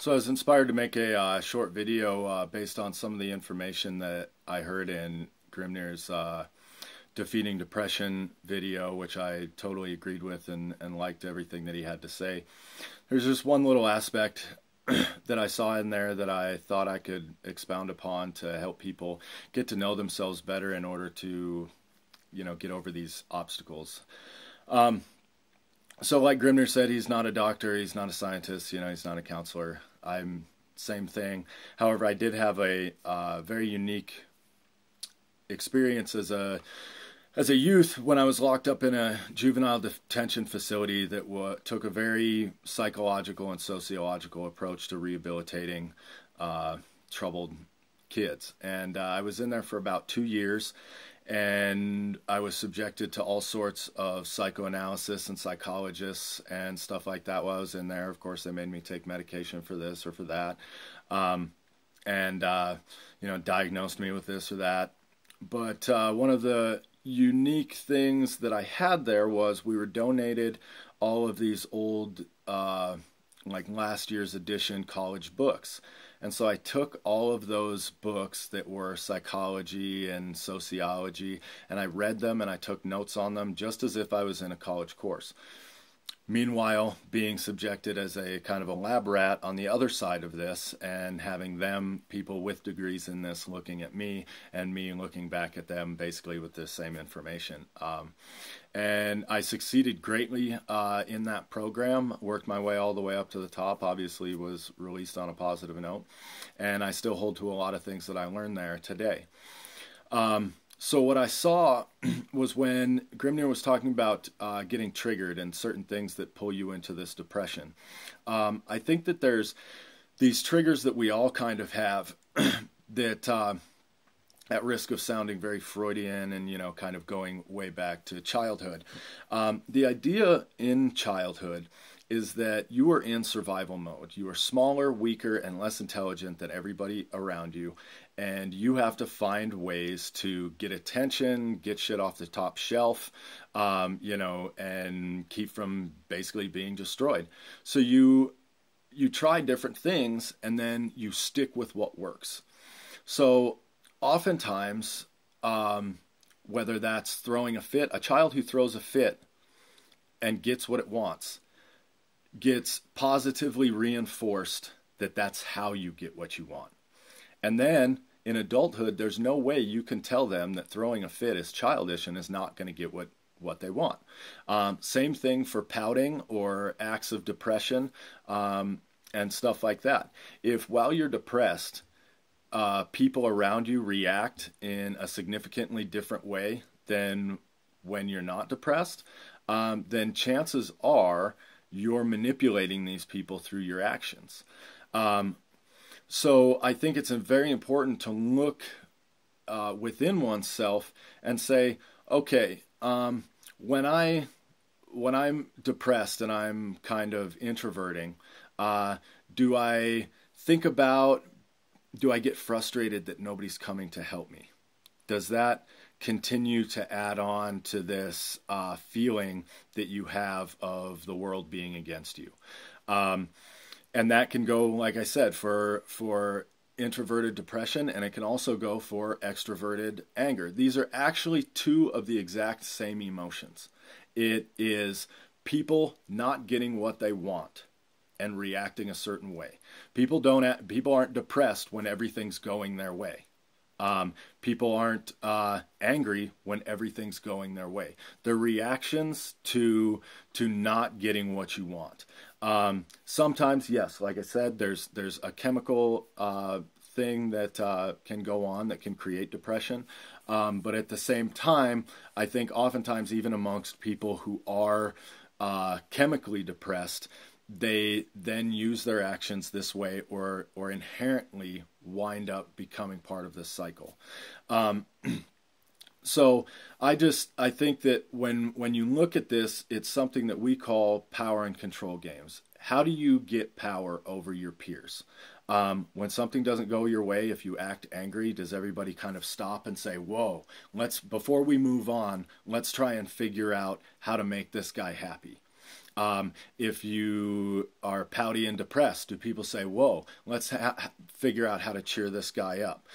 So I was inspired to make a short video based on some of the information that I heard in Grimnir's Defeating Depression video, which I totally agreed with and liked everything that he had to say. There's just one little aspect that I saw in there that I thought I could expound upon to help people get to know themselves better in order to, get over these obstacles. So like Grimnir said, he's not a doctor, he's not a scientist, he's not a counselor. I'm same thing. However, I did have a very unique experience as a youth when I was locked up in a juvenile detention facility that took a very psychological and sociological approach to rehabilitating troubled kids. And I was in there for about 2 years, and I was subjected to all sorts of psychoanalysis and psychologists and stuff like that while I was in there. Of course, they made me take medication for this or for that, and diagnosed me with this or that. But one of the unique things that I had there was we were donated all of these old, like last year's edition college books. And so I took all of those books that were psychology and sociology, and I read them and I took notes on them just as if I was in a college course. Meanwhile, being subjected as a kind of a lab rat on the other side of this and having them, people with degrees in this, looking at me and me looking back at them basically with the same information. And I succeeded greatly in that program, worked my way all the way up to the top, obviously was released on a positive note, and I still hold to a lot of things that I learned there today. So what I saw was when Grimnir was talking about getting triggered and certain things that pull you into this depression. I think that there's these triggers that we all kind of have that at risk of sounding very Freudian and, kind of going way back to childhood. The idea in childhood is that you are in survival mode. You are smaller, weaker, and less intelligent than everybody around you, and you have to find ways to get attention, get shit off the top shelf, and keep from basically being destroyed. So you try different things, and then you stick with what works. So oftentimes, whether that's throwing a fit, a child who throws a fit and gets what it wants, gets positively reinforced that that's how you get what you want. And then in adulthood, there's no way you can tell them that throwing a fit is childish and is not going to get what they want. Same thing for pouting or acts of depression and stuff like that. If while you're depressed, people around you react in a significantly different way than when you're not depressed, then chances are you're manipulating these people through your actions. So I think it's very important to look within oneself and say, okay, when I'm depressed and I'm kind of introverting, do I get frustrated that nobody's coming to help me? Does that continue to add on to this feeling that you have of the world being against you? And that can go, like I said, for introverted depression, and it can also go for extroverted anger. These are actually two of the exact same emotions. It is people not getting what they want and reacting a certain way. People aren't depressed when everything's going their way. People aren't angry when everything's going their way. They're reactions to not getting what you want. Sometimes, yes, like I said, there's a chemical thing that can go on that can create depression. But at the same time, I think oftentimes even amongst people who are chemically depressed, they then use their actions this way or inherently wind up becoming part of this cycle. So I think that when you look at this, it's something that we call power and control games. How do you get power over your peers? When something doesn't go your way, if you act angry, does everybody kind of stop and say, whoa, before we move on, let's try and figure out how to make this guy happy? If you are pouty and depressed, do people say, whoa, let's figure out how to cheer this guy up?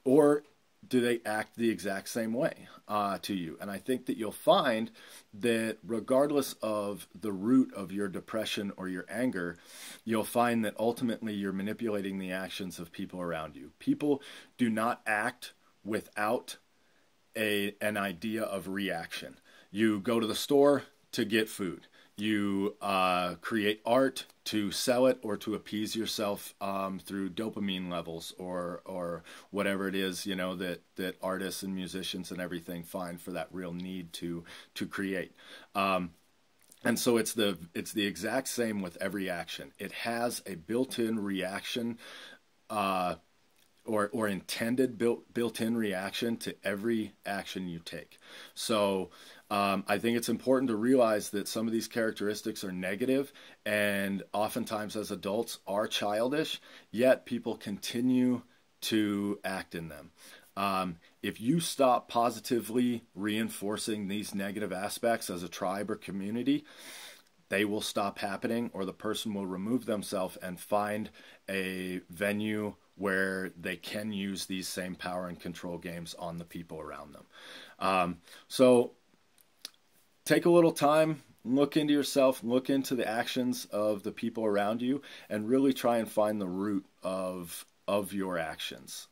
Or do they act the exact same way to you? And I think that you'll find that regardless of the root of your depression or your anger, you'll find that ultimately you're manipulating the actions of people around you. People do not act without an idea of reaction. You go to the store to get food. You create art to sell it or to appease yourself through dopamine levels or whatever it is, you know, that artists and musicians and everything find for that real need to create. And so it's the exact same with every action. It has a built-in reaction or intended built-in reaction to every action you take. So I think it's important to realize that some of these characteristics are negative and oftentimes as adults are childish, yet people continue to act in them. If you stop positively reinforcing these negative aspects as a tribe or community, they will stop happening, or the person will remove themselves and find a venue where they can use these same power and control games on the people around them. So take a little time, look into yourself, look into the actions of the people around you, and really try and find the root of your actions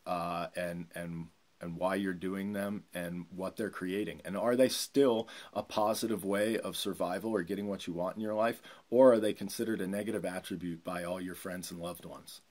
and why you're doing them and what they're creating. And are they still a positive way of survival or getting what you want in your life, or are they considered a negative attribute by all your friends and loved ones?